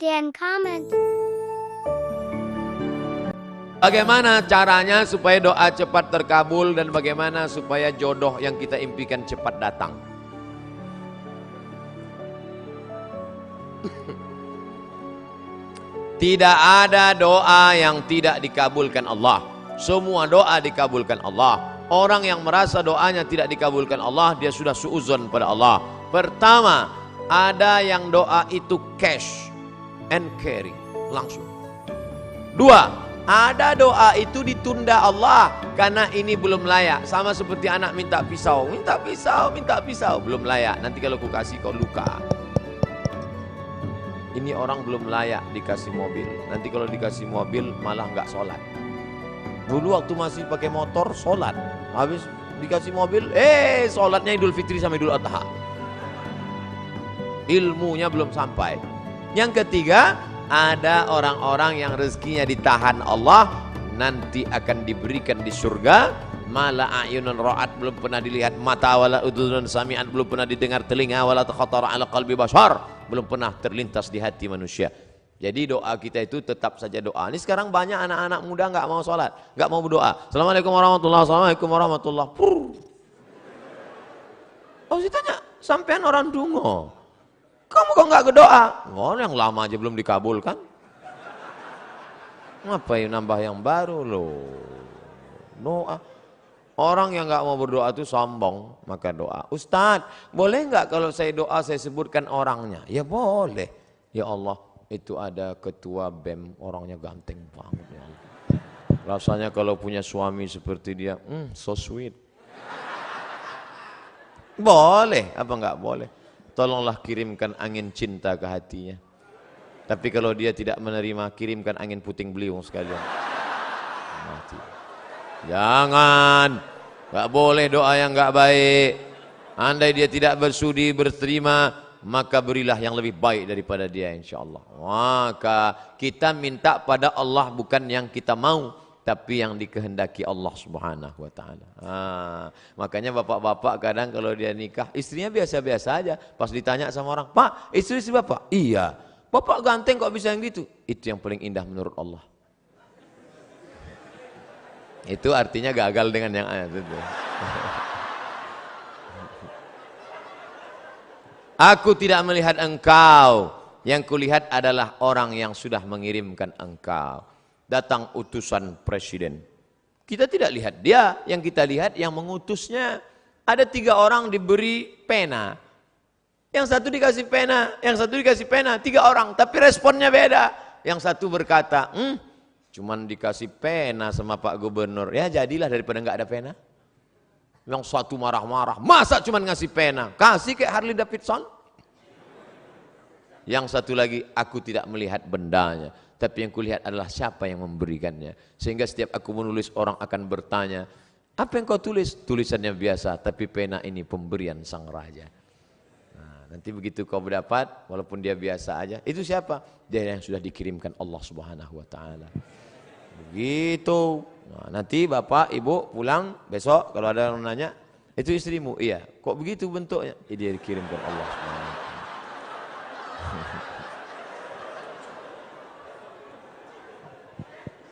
Dan comment. Bagaimana caranya supaya doa cepat terkabul dan bagaimana supaya jodoh yang kita impikan cepat datang? Tidak ada doa yang tidak dikabulkan Allah. Semua doa dikabulkan Allah. Orang yang merasa doanya tidak dikabulkan Allah, dia sudah suudzon pada Allah. Pertama, ada yang doa itu cash and carry, langsung. Dua, ada doa itu ditunda Allah karena ini belum layak. Sama seperti anak minta pisau, minta pisau, minta pisau, belum layak. Nanti kalau ku kasih kau luka. Ini orang belum layak dikasih mobil. Nanti kalau dikasih mobil malah nggak sholat. Dulu waktu masih pakai motor sholat, habis dikasih mobil, sholatnya Idul Fitri sama Idul Adha. Ilmunya belum sampai. Yang ketiga, ada orang-orang yang rezekinya ditahan Allah, nanti akan diberikan di surga. Mala a'yunun ra'at, belum pernah dilihat mata, wala udhunun sami'at, belum pernah didengar telinga, wala takhatara ala qalbi bashar, belum pernah terlintas di hati manusia. Jadi doa kita itu tetap saja doa. Ini sekarang banyak anak-anak muda nggak mau sholat, nggak mau berdoa. Assalamualaikum warahmatullahi wabarakatuh. Assalamualaikum warahmatullahi wabarakatuh. Oh, saya tanya, sampean orang dungo, kamu kok nggak berdoa? Oh, yang lama aja belum dikabulkan. Ngapain nambah yang baru loh? Doa. Orang yang nggak mau berdoa itu sombong, maka doa. Ustadz, boleh nggak kalau saya doa saya sebutkan orangnya? Ya boleh. Ya Allah, itu ada ketua BEM, orangnya ganteng banget ya Allah. Rasanya kalau punya suami seperti dia, so sweet. Boleh, apa nggak boleh? Tolonglah kirimkan angin cinta ke hatinya. Tapi kalau dia tidak menerima, kirimkan angin puting beliung sekalian. Mati. Jangan, nggak boleh doa yang nggak baik. Andai dia tidak bersudi berterima, maka berilah yang lebih baik daripada dia, insya Allah. Maka kita minta pada Allah bukan yang kita mau, tapi yang dikehendaki Allah Subhanahu wa Ta'ala. Makanya bapak-bapak kadang kalau dia nikah, istrinya biasa-biasa aja. Pas ditanya sama orang, Pak, istri bapak? Iya. Bapak ganteng kok bisa yang gitu? Itu yang paling indah menurut Allah. Itu artinya gagal dengan yang ayat itu. Aku tidak melihat engkau, yang kulihat adalah orang yang sudah mengirimkan engkau. Datang utusan presiden, kita tidak lihat dia, yang kita lihat yang mengutusnya. Ada 3 orang diberi pena, yang satu dikasih pena, yang satu dikasih pena, 3 orang, tapi responnya beda. Yang satu berkata, cuman dikasih pena sama Pak Gubernur, ya jadilah daripada nggak ada pena. Yang satu marah-marah, masa cuman ngasih pena, kasih kayak Harley Davidson. Yang satu lagi, aku tidak melihat bendanya, tapi yang kulihat adalah siapa yang memberikannya. Sehingga setiap aku menulis, orang akan bertanya, apa yang kau tulis? Tulisannya biasa, tapi pena ini pemberian sang raja. Nanti begitu kau berdapat, walaupun dia biasa aja, itu siapa? Dia yang sudah dikirimkan Allah Subhanahu wa Ta'ala. Begitu. Nanti bapak, ibu pulang besok, kalau ada yang nanya, itu istrimu? Iya. Kok begitu bentuknya? Dia dikirimkan Allah Subhanahu wa Ta'ala.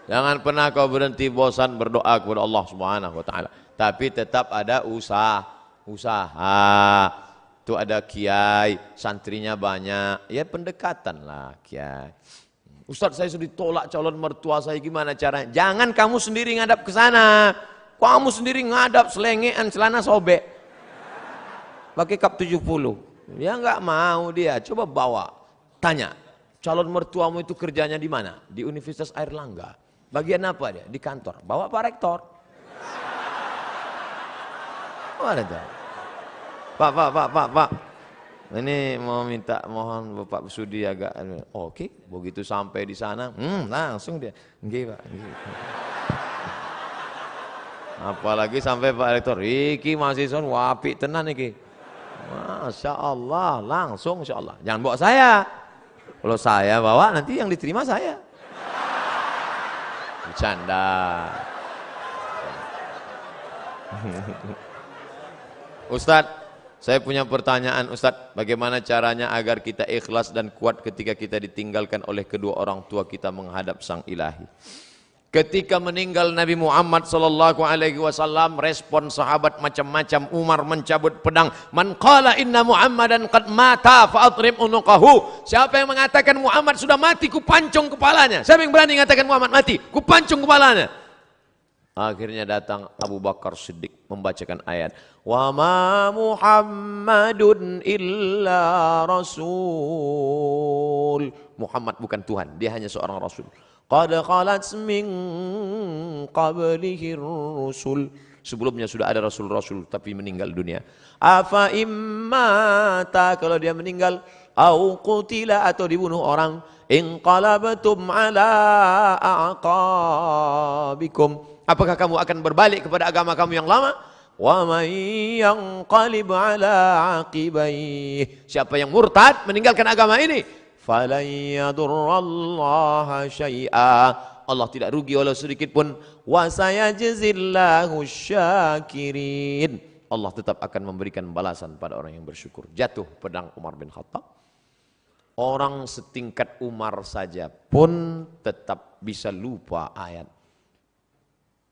Jangan pernah kau berhenti bosan berdoa kepada Allah Subhanahu wa Ta'ala. Tapi tetap ada usaha. Itu ada kiai, santrinya banyak, ya pendekatan lah kiai. Ustadz, saya sudah ditolak calon mertua saya, gimana caranya? Jangan kamu sendiri ngadap ke sana. Kamu sendiri ngadap selengean celana sobek. Pakai kap 70. Ya nggak mau dia, coba bawa. Tanya, calon mertuamu itu kerjanya di mana? Di Universitas Airlangga. Bagian apa dia? Di kantor. Bawa Pak Rektor. Oh, ada tuh. Pak. Ini mau minta, mohon Bapak Sudi agak. Oke, begitu sampai di sana, langsung dia. Nggih, Pak. Nggih. Apalagi sampai Pak Rektor, iki mahasiswa wapi tenan iki. Masya Allah, langsung insya Allah. Jangan bawa saya. Kalau saya bawa, nanti yang diterima saya. Bercanda. Ustadz, Saya punya pertanyaan Ustadz, bagaimana caranya agar kita ikhlas dan kuat ketika kita ditinggalkan oleh kedua orang tua kita menghadap Sang Ilahi? Ketika meninggal Nabi Muhammad sallallahu alaihi wasallam, respon sahabat macam-macam. Umar mencabut pedang. Man qala inna Muhammadan qad mata fa atrib unuqahu. Siapa yang mengatakan Muhammad sudah mati, ku pancung kepalanya. Siapa yang berani mengatakan Muhammad mati, ku pancung kepalanya. Akhirnya datang Abu Bakar Siddiq membacakan ayat, wa ma Muhammadun illa rasul. Muhammad bukan Tuhan, dia hanya seorang rasul. Qad khalat min qablihi rusul. Sebelumnya sudah ada rasul-rasul tapi meninggal dunia. Afa immata, kalau dia meninggal, au qutila, atau dibunuh orang, inqalabtum ala aqabikum, apakah kamu akan berbalik kepada agama kamu yang lama? Wa may yanqalib ala aqibaihi, siapa yang murtad meninggalkan agama ini, falan yadurrallaha syai'a, Allah tidak rugi walau sedikit pun. Wa sayajzillahu syakirin, Allah tetap akan memberikan balasan pada orang yang bersyukur. Jatuh pedang Umar bin Khattab. Orang setingkat Umar saja pun tetap bisa lupa ayat.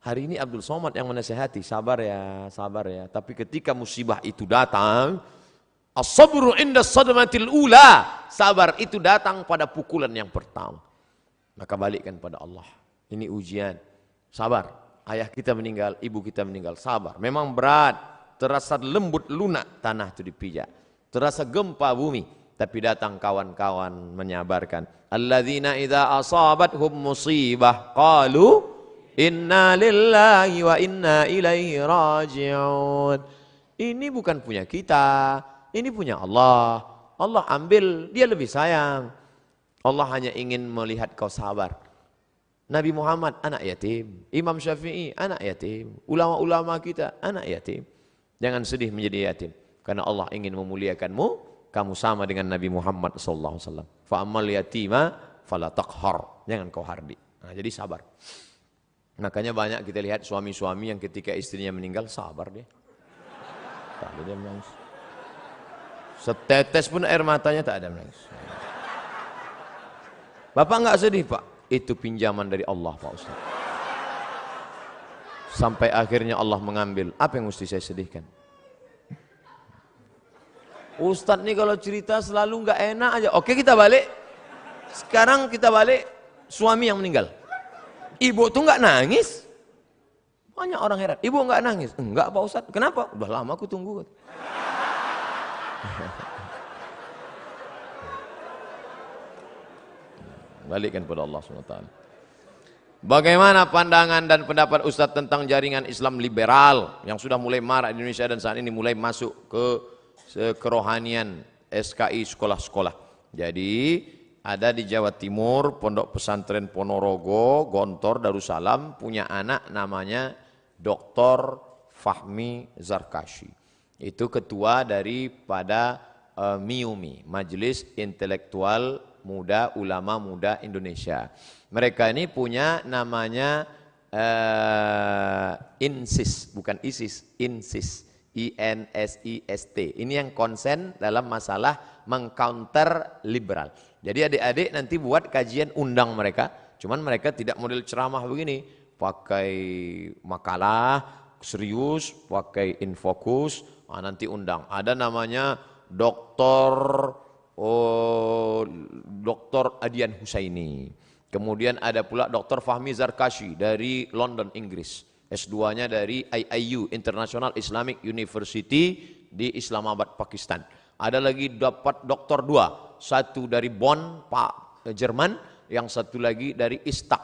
Hari ini Abdul Somad yang menasihati, sabar ya, sabar ya. Tapi ketika musibah itu datang, as-sabru inda sadmatil ula, sabar itu datang pada pukulan yang pertama. Maka balikkan pada Allah. Ini ujian. Sabar. Ayah kita meninggal, ibu kita meninggal. Sabar. Memang berat. Terasa lembut lunak tanah itu dipijak. Terasa gempa bumi. Tapi datang kawan-kawan menyabarkan. Alladzina idza asabathum musibah qalu inna lillahi wa inna ilaihi raji'un. Ini bukan punya kita. Ini punya Allah. Allah ambil, dia lebih sayang. Allah hanya ingin melihat kau sabar. Nabi Muhammad anak yatim, Imam Syafi'i anak yatim, ulama-ulama kita anak yatim. Jangan sedih menjadi yatim, karena Allah ingin memuliakanmu. Kamu sama dengan Nabi Muhammad sallallahu alaihi wasallam. Fa ammal yatima fala taqhar, jangan kau hardi. Nah, jadi sabar. Makanya banyak kita lihat suami-suami yang ketika istrinya meninggal sabar dia. Tak ada dia menangis. Setetes pun air matanya tak ada menangis. Bapak enggak sedih Pak? Itu pinjaman dari Allah Pak Ustaz. Sampai akhirnya Allah mengambil. Apa yang mesti saya sedihkan? Ustaz nih kalau cerita selalu enggak enak aja. Oke kita balik. Sekarang kita balik suami yang meninggal. Ibu tuh enggak nangis. Banyak orang heran. Ibu enggak nangis? Enggak Pak Ustaz. Kenapa? Udah lama aku tunggu. Balikkan pada Allah SWT. Bagaimana pandangan dan pendapat Ustadz tentang jaringan Islam liberal yang sudah mulai marak di Indonesia dan saat ini mulai masuk ke kerohanian SKI sekolah-sekolah. Jadi ada di Jawa Timur Pondok Pesantren Ponorogo, Gontor, Darussalam punya anak namanya Dr. Fahmi Zarkashi. Itu ketua daripada MIUMI, Majelis Intelektual Muda Ulama Muda Indonesia. Mereka ini punya namanya INSIS, bukan ISIS, INSIS, INSIST. Ini yang konsen dalam masalah mengcounter liberal. Jadi adik-adik nanti buat kajian, undang mereka. Cuman mereka tidak model ceramah begini, pakai makalah serius, pakai infokus. Nanti undang. Ada namanya Dr. Adian Husaini. Kemudian ada pula Dr. Fahmi Zarkashi dari London, Inggris. S2-nya dari IIU, International Islamic University di Islamabad, Pakistan. Ada lagi dapat doktor 2, satu dari Bonn, Pak Jerman, yang satu lagi dari Istak.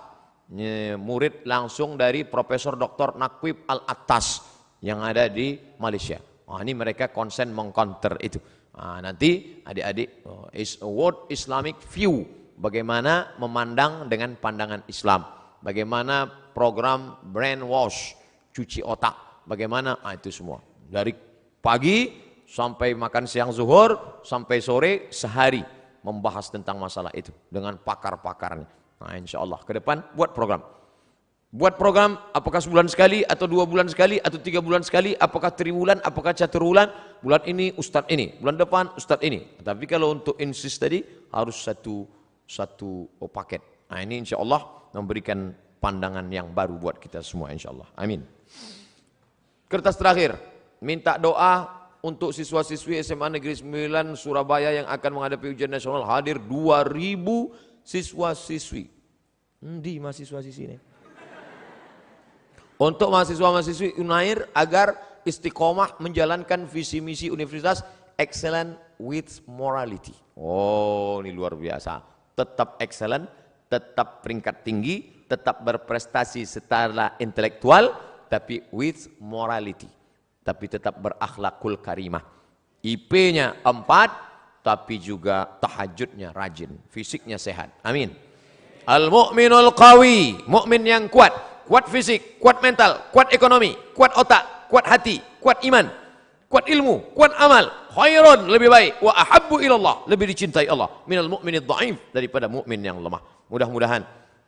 Murid langsung dari Profesor Dr. Naqib Al-Attas yang ada di Malaysia. Ini mereka konsen mengcounter itu. Nanti adik-adik is a world Islamic view, bagaimana memandang dengan pandangan Islam, bagaimana program brainwash, cuci otak, bagaimana itu semua dari pagi sampai makan siang zuhur sampai sore sehari membahas tentang masalah itu dengan pakar-pakarnya. Insya Allah ke depan buat program. Buat program, apakah sebulan sekali, atau 2 bulan sekali, atau 3 bulan sekali, apakah triwulan, apakah caturwulan, bulan ini ustadz ini, bulan depan ustadz ini. Tapi kalau untuk insist tadi, harus satu paket. Nah ini insya Allah memberikan pandangan yang baru buat kita semua insya Allah. Amin. Kertas terakhir, minta doa untuk siswa-siswi SMA Negeri 9 Surabaya yang akan menghadapi ujian nasional, hadir 2.000 siswa-siswi. Di mahasiswa-siswi ini. Untuk mahasiswa-mahasiswi Unair agar istiqomah menjalankan visi misi universitas excellent with morality. Oh, ini luar biasa. Tetap excellent, tetap peringkat tinggi, tetap berprestasi secara intelektual, tapi with morality. Tapi tetap berakhlakul karimah. IP-nya 4, tapi juga tahajudnya rajin, fisiknya sehat. Amin. Al-mu'minul qawi, mukmin yang kuat. Kuat fisik, kuat mental, kuat ekonomi, kuat otak, kuat hati, kuat iman, kuat ilmu, kuat amal. Khairun, lebih baik. Wa ahabbu ilallah, lebih dicintai Allah. Minal mu'minid dha'if, daripada mukmin yang lemah. Mudah-mudahan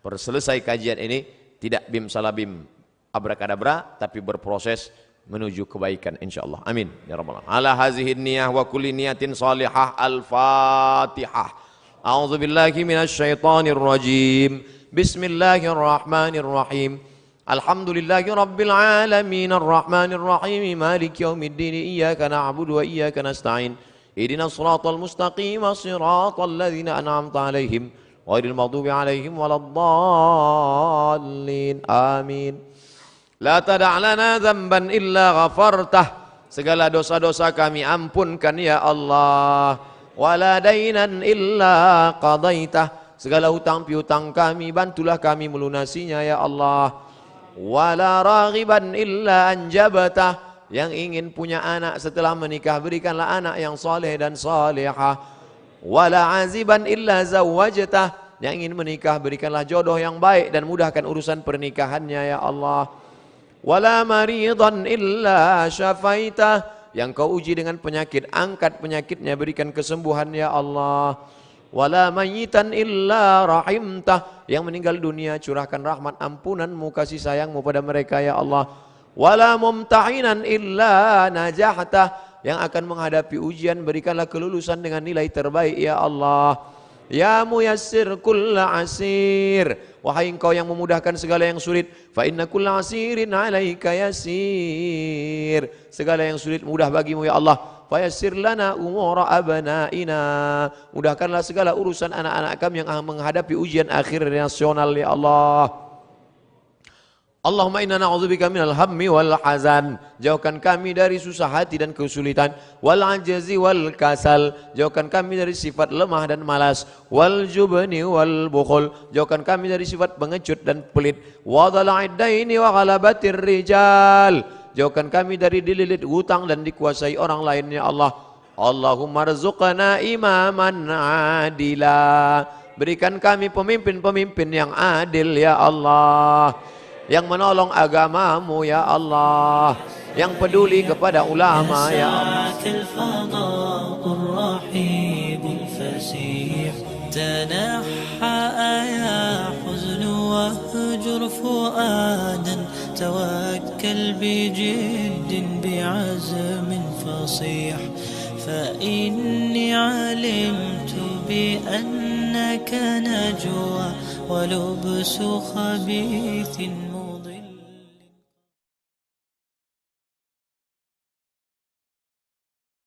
selesai kajian ini tidak bim salabim abrakadabra, tapi berproses menuju kebaikan insyaallah. Amin ya rabbal alamin. Ala hazihi niyah wa kulli niyatin salihah. Al-Fatihah. A'udzu billahi minasyaitonir rajim. Bismillahirrahmanirrahim. Alhamdulillahi rabbil alamin arrahmanir rahim maliki yaumiddin iyyaka na'budu wa iyyaka nasta'in ihdinas siratal mustaqim siratal ladzina an'amta 'alaihim ghairil maghdubi 'alaihim waladdallin. Amin. La tada' lana dzamban illa ghafartah, segala dosa-dosa kami ampunkan ya Allah. Wala dainan illa qadaitah, segala hutang piutang kami bantulah kami melunasinya ya Allah. Wala raghiban illa anjabatah, yang ingin punya anak setelah menikah berikanlah anak yang saleh dan salihah. Wala aziban illa zawwajtah, yang ingin menikah berikanlah jodoh yang baik dan mudahkan urusan pernikahannya ya Allah. Wala maridan illa syafaitah, yang kau uji dengan penyakit angkat penyakitnya berikan kesembuhan ya Allah. Wala mayitan illa rahimtah, yang meninggal dunia curahkan rahmat ampunanmu kasih sayangmu pada mereka ya Allah. Wala mumtahinan illa najahtah, yang akan menghadapi ujian berikanlah kelulusan dengan nilai terbaik ya Allah. Ya muyassir kulla asir, wahai engkau yang memudahkan segala yang sulit. Fa inna kulla asirin alaika yasir, segala yang sulit mudah bagimu ya Allah. Fayassir lana umura abnaina, mudahkanlah segala urusan anak-anak kami yang menghadapi ujian akhir nasional ya Allah. Allahumma inna na'udzubika minal hammi wal hazan, jauhkan kami dari susah hati dan kesulitan. Wal ajzi wal kasal, jauhkan kami dari sifat lemah dan malas. Wal jubni wal bukhul, jauhkan kami dari sifat pengecut dan pelit. Wa dhala'id daini wa ghalabatir rijal, jauhkan kami dari dililit hutang dan dikuasai orang lain ya Allah. Allahumma rzuqna imaman adila, berikan kami pemimpin-pemimpin yang adil ya Allah, yang menolong agamamu ya Allah, yang peduli kepada ulama ya Allah. توكل بجد بعزم فصيح فإني علمت بأنك نجوى ولبس خبيث